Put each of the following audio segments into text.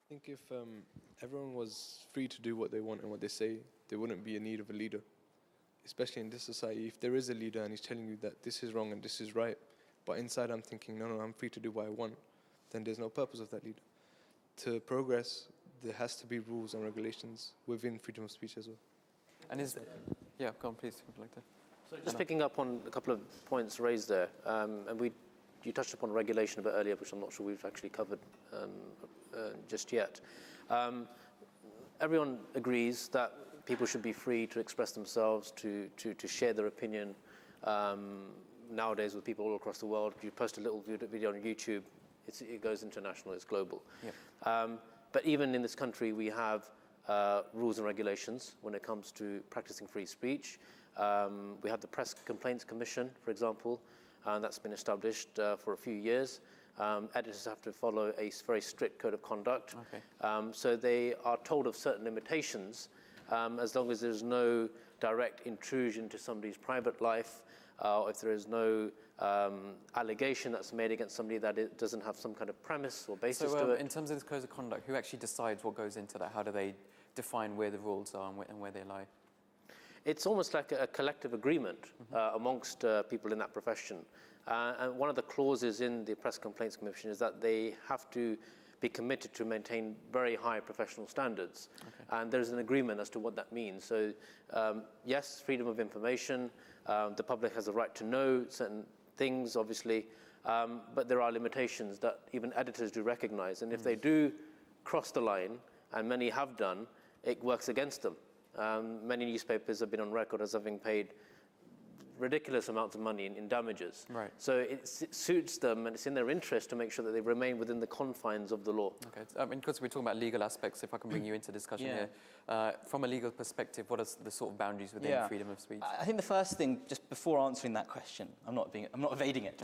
I think if everyone was free to do what they want and what they say, there wouldn't be a need of a leader. Especially in this society, if there is a leader and he's telling you that this is wrong and this is right, but inside I'm thinking, no, I'm free to do what I want, then there's no purpose of that leader. To progress, there has to be rules and regulations within freedom of speech as well. And yeah, go on, please. Like that. So just picking up on a couple of points raised there, and you touched upon regulation a bit earlier, which I'm not sure we've actually covered just yet. Everyone agrees that people should be free to express themselves, to share their opinion. Nowadays, with people all across the world, you post a little video on YouTube, it goes international, it's global. Yeah. But even in this country, we have rules and regulations when it comes to practicing free speech. We have the Press Complaints Commission, for example, and that's been established for a few years. Editors have to follow a very strict code of conduct. Okay. So they are told of certain limitations as long as there's no direct intrusion into somebody's private life, or if there is no allegation that's made against somebody that it doesn't have some kind of premise or basis to it. In terms of this code of conduct, who actually decides what goes into that? How do they define where the rules are and where they lie? It's almost like a collective agreement amongst people in that profession. And one of the clauses in the Press Complaints Commission is that they have to be committed to maintain very high professional standards. Okay. And there's an agreement as to what that means. So yes, freedom of information, the public has a right to know certain things, obviously, but there are limitations that even editors do recognize. And if they do cross the line, and many have done, it works against them. Many newspapers have been on record as having paid ridiculous amounts of money in damages. Right. So it suits them and it's in their interest to make sure that they remain within the confines of the law. Okay. Because we're talking about legal aspects, if I can bring you into discussion here. From a legal perspective, what are the sort of boundaries within freedom of speech? I think the first thing, just before answering that question, I'm not evading it.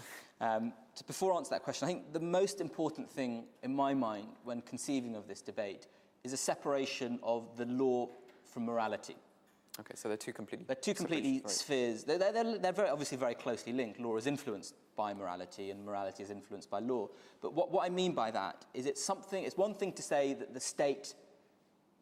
Just before answering that question, I think the most important thing in my mind when conceiving of this debate is a separation of the law from morality. Okay, so they're two completely spheres. They're very obviously very closely linked. Law is influenced by morality, and morality is influenced by law. But what I mean by that is it's one thing to say that the state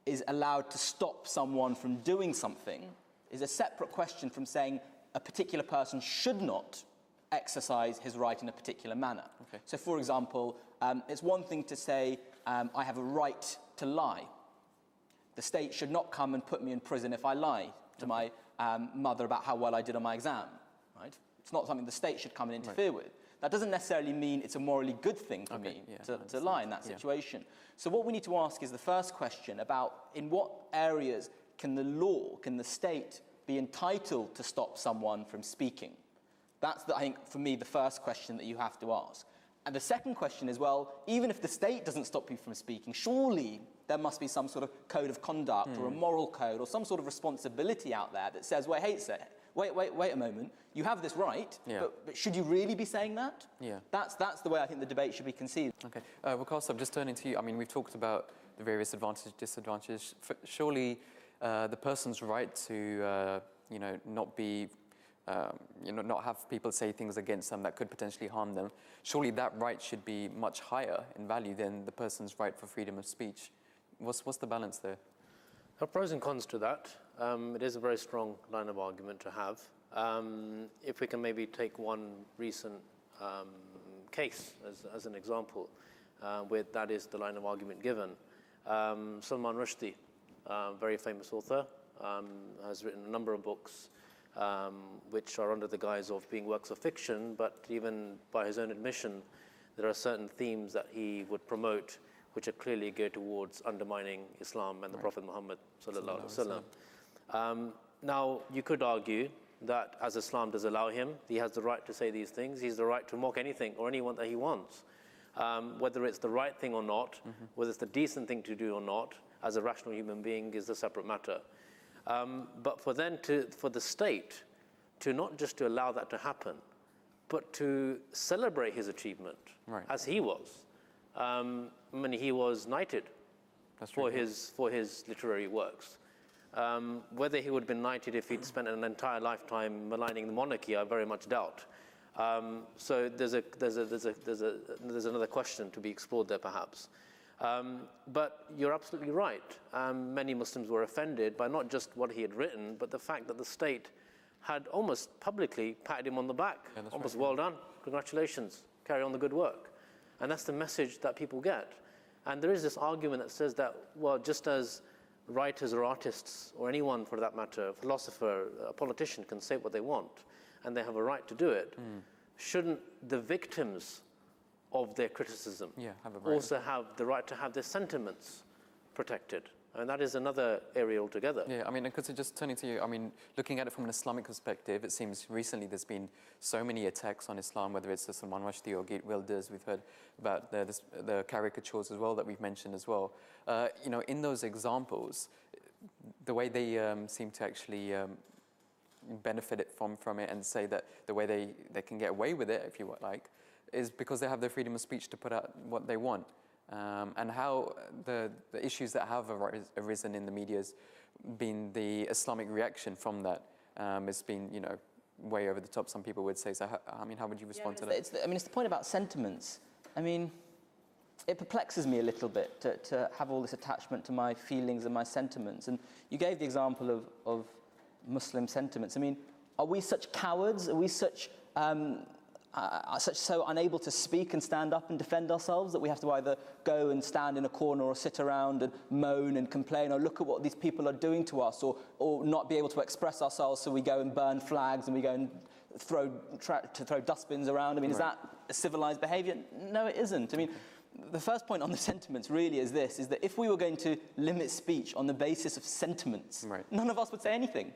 is allowed to stop someone from doing something, is a separate question from saying a particular person should not exercise his right in a particular manner. Okay. So, for example, it's one thing to say, I have a right to lie. The state should not come and put me in prison if I lie to my mother about how well I did on my exam, right? It's not something the state should come and interfere with. That doesn't necessarily mean it's a morally good thing for me to lie in that situation. So what we need to ask is the first question about in what areas can the state be entitled to stop someone from speaking? That's, I think, for me, the first question that you have to ask. And the second question is, well, even if the state doesn't stop you from speaking, surely there must be some sort of code of conduct or a moral code or some sort of responsibility out there that says, wait a moment, you have this right, but should you really be saying that? Yeah. That's the way I think the debate should be conceived. Okay. Waqas, I'm just turning to you. I mean, we've talked about the various advantages, disadvantages. Surely the person's right to, not be not have people say things against them that could potentially harm them. Surely that right should be much higher in value than the person's right for freedom of speech. What's the balance there? There are pros and cons to that. It is a very strong line of argument to have. If we can maybe take one recent case as an example, that is the line of argument given. Salman Rushdie, very famous author, has written a number of books which are under the guise of being works of fiction, but even by his own admission, there are certain themes that he would promote which are clearly geared towards undermining Islam and the Prophet Muhammad sallallahu alaihi wasallam. Now, you could argue that as Islam does allow him, he has the right to say these things. He has the right to mock anything or anyone that he wants. Whether it's the right thing or not, whether it's the decent thing to do or not, as a rational human being is a separate matter. But for the state to not just to allow that to happen, but to celebrate his achievement, as he was. He was knighted for his literary works. Whether he would have been knighted if he'd spent an entire lifetime maligning the monarchy, I very much doubt. So there's another question to be explored there, perhaps. But you're absolutely right. Many Muslims were offended by not just what he had written, but the fact that the state had almost publicly patted him on the back. Yeah, that's almost, right. well done, congratulations, carry on the good work. And that's the message that people get. And there is this argument that says that, well, just as writers or artists, or anyone for that matter, a philosopher, a politician can say what they want, and they have a right to do it, shouldn't the victims of their criticism have a right. also have the right to have their sentiments protected? And that is another area altogether. Yeah, I mean, because just turning to you, I mean, looking at it from an Islamic perspective, it seems recently there's been so many attacks on Islam, whether it's the Salman Rushdie or Geert Wilders. We've heard about the caricatures as well that we've mentioned as well. You know, in those examples, the way they seem to actually benefit it from it and say that the way they can get away with it, if you like, is because they have their freedom of speech to put out what they want. And how the issues that have arisen in the media has been the Islamic reaction from that. It's been, you know, way over the top, some people would say. So, I mean, how would you respond to that? It's the point about sentiments. I mean, it perplexes me a little bit to have all this attachment to my feelings and my sentiments. And you gave the example of Muslim sentiments. I mean, are we such cowards? Are we such so unable to speak and stand up and defend ourselves that we have to either go and stand in a corner or sit around and moan and complain or look at what these people are doing to us, or not be able to express ourselves, so we go and burn flags and we go and throw dustbins around? I mean, is that a civilized behavior? No, it isn't. I mean, the first point on the sentiments really is this, is that if we were going to limit speech on the basis of sentiments, none of us would say anything.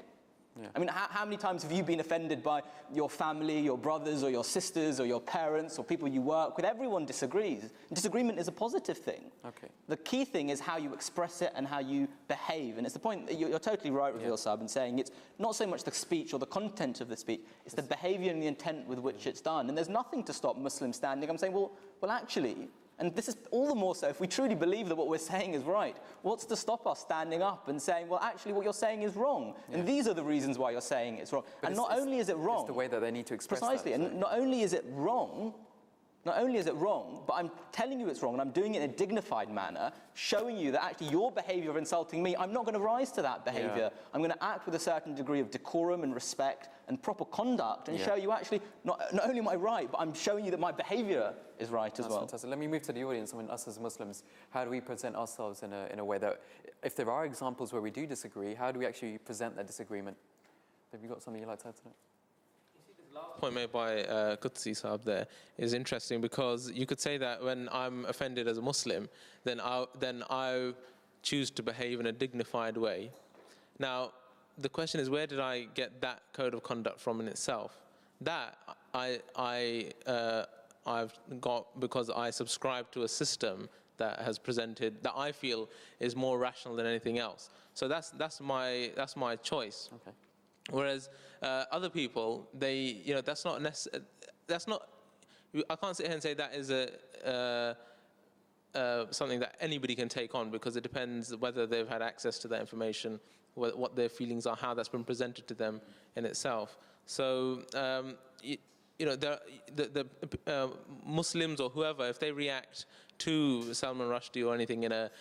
Yeah. I mean, how many times have you been offended by your family, your brothers or your sisters or your parents or people you work with? Everyone disagrees. Disagreement is a positive thing. Okay. The key thing is how you express it and how you behave. And it's the point that you're totally right with yourself in saying it's not so much the speech or the content of the speech, it's the behavior and the intent with which it's done. And there's nothing to stop Muslims standing up and saying, well, actually, and this is all the more so if we truly believe that what we're saying is right. What's to stop us standing up and saying, well, actually, what you're saying is wrong. Yeah. And these are the reasons why you're saying it's wrong. But and not only is it wrong... It's the way that they need to express precisely, that. And not only is it wrong, but I'm telling you it's wrong, and I'm doing it in a dignified manner, showing you that actually your behavior of insulting me, I'm not going to rise to that behavior. Yeah. I'm going to act with a certain degree of decorum and respect and proper conduct and show you actually, not only am I right, but I'm showing you that my behavior is right as well. Fantastic. Let me move to the audience. I mean, us as Muslims, how do we present ourselves in a way that, if there are examples where we do disagree, how do we actually present that disagreement? Have you got something you'd like to add to that? Last point made by Qudsi Saab there is interesting, because you could say that when I'm offended as a Muslim, then I choose to behave in a dignified way. Now, the question is, where did I get that code of conduct from in itself? That I've got because I subscribe to a system that has presented, that I feel is more rational than anything else. So that's my choice. Okay. Whereas other people, that's not necessary. I can't sit here and say that is something that anybody can take on, because it depends whether they've had access to that information, what their feelings are, how that's been presented to them in itself. So the Muslims or whoever, if they react to Salman Rushdie or anything in a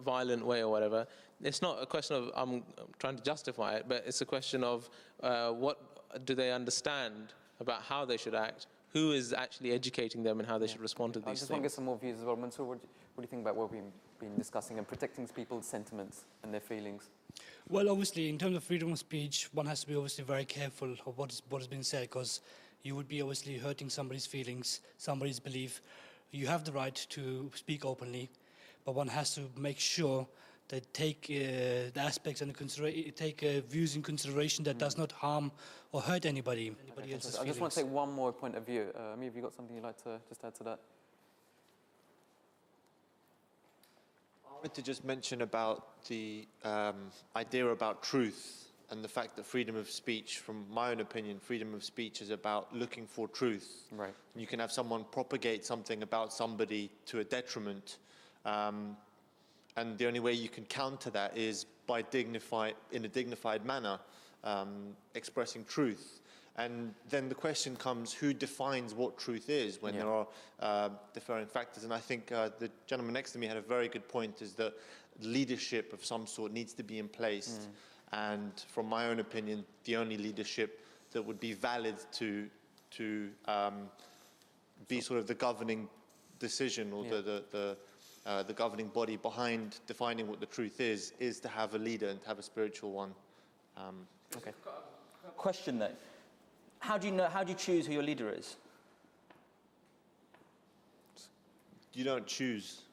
violent way or whatever, it's not a question of I'm trying to justify it, but it's a question of what do they understand about how they should act, who is actually educating them and how they should respond to these things. I just want to get some more views as well. Mansoor, what do you think about what we've been discussing and protecting people's sentiments and their feelings? Well, obviously, in terms of freedom of speech, one has to be obviously very careful of what has been said, because you would be obviously hurting somebody's feelings, somebody's belief. You have the right to speak openly, but one has to make sure that take the aspects and take views in consideration that does not harm or hurt anybody else's feelings. I just want to take one more point of view. Amir, have you got something you'd like to just add to that? I wanted to just mention about the idea about truth and the fact that freedom of speech, from my own opinion, freedom of speech is about looking for truth. Right. You can have someone propagate something about somebody to a detriment, and the only way you can counter that is by in a dignified manner, expressing truth. And then the question comes, who defines what truth is when there are differing factors? And I think the gentleman next to me had a very good point, is that leadership of some sort needs to be in place. And from my own opinion, the only leadership that would be valid to be sort of the governing decision, or the governing body behind defining what the truth is to have a leader and to have a spiritual one. Okay. Question though. How do you choose who your leader is? You don't choose.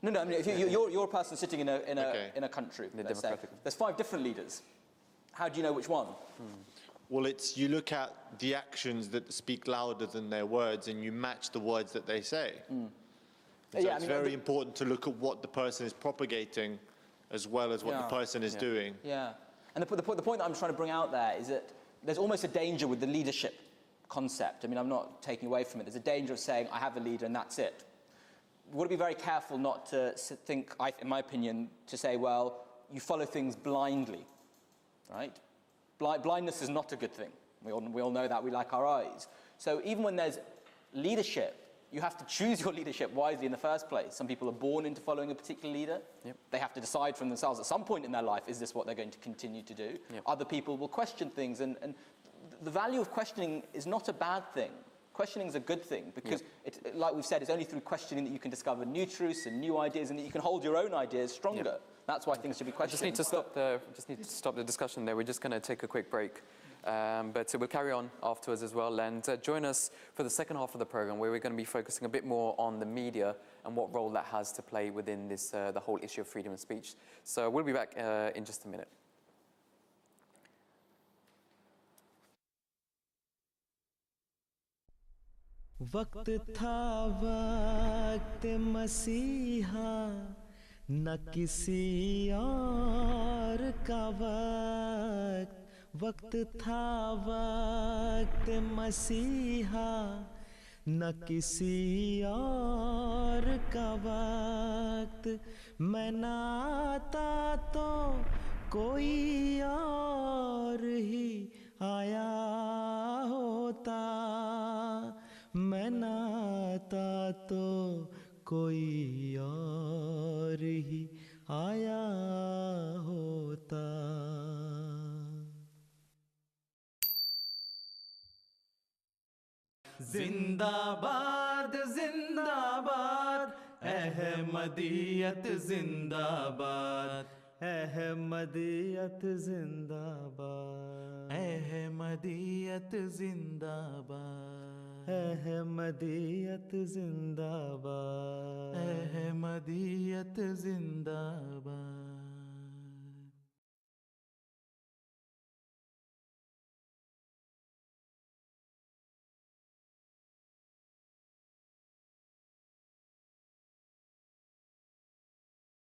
No. I mean, if you're a person sitting in a country. Let's say there's 5 different leaders. How do you know which one? Well, you look at the actions that speak louder than their words, and you match the words that they say. So it's very important to look at what the person is propagating, as well as what the person is doing. Yeah. And the point that I'm trying to bring out there is that there's almost a danger with the leadership concept. I mean, I'm not taking away from it. There's a danger of saying, I have a leader and that's it. We've got to be very careful not to think, in my opinion, to say, well, you follow things blindly, right? Blindness is not a good thing. We all know that. We like our eyes. So even when there's leadership, you have to choose your leadership wisely in the first place. Some people are born into following a particular leader. They have to decide from themselves at some point in their life, is this what they're going to continue to do? Other people will question things, and the value of questioning is not a bad thing. Questioning is a good thing, because, like we've said, it's only through questioning that you can discover new truths and new ideas, and that you can hold your own ideas stronger. That's why things should be questioned. I just need to stop the discussion there. We're just going to take a quick break. But we'll carry on afterwards as well, and join us for the second half of the program, where we're going to be focusing a bit more on the media and what role that has to play within this the whole issue of freedom of speech. So we'll be back in just a minute. वक्त था वक्त मसीहा न किसी और का वक्त था वक्त मसीहा न किसी और का वक्त मैं न आता तो कोई और ही आया होता मैं न आता तो कोई और ही आया होता जिंदाबाद जिंदाबाद अहमदियत जिंदाबाद अहमदियत जिंदाबाद अहमदियत जिंदाबाद अहमदियत जिंदाबाद अहमदियत जिंदाबाद